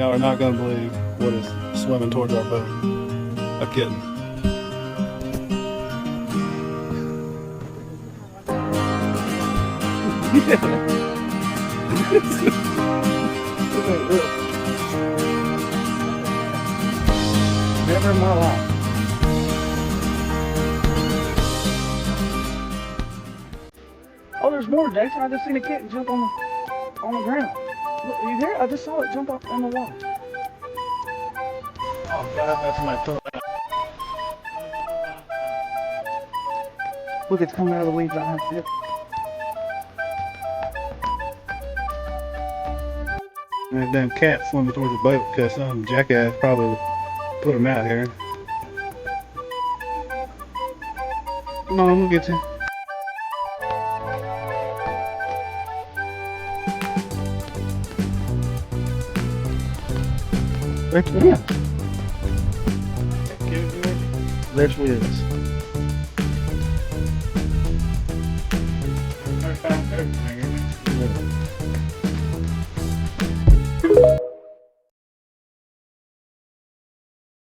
Y'all are not going to believe what is swimming towards our boat. A kitten. Never in my life. Oh, there's more, Jason. I just seen a kitten jump on the ground. Look, you hear it? I just saw it jump up on the wall. Oh God, that's my thought. Look, it's coming out of the weeds behind it. That damn cat swimming towards the boat because some jackass probably put him out here. Come on, we'll get you. There she is. There she is. There's everything.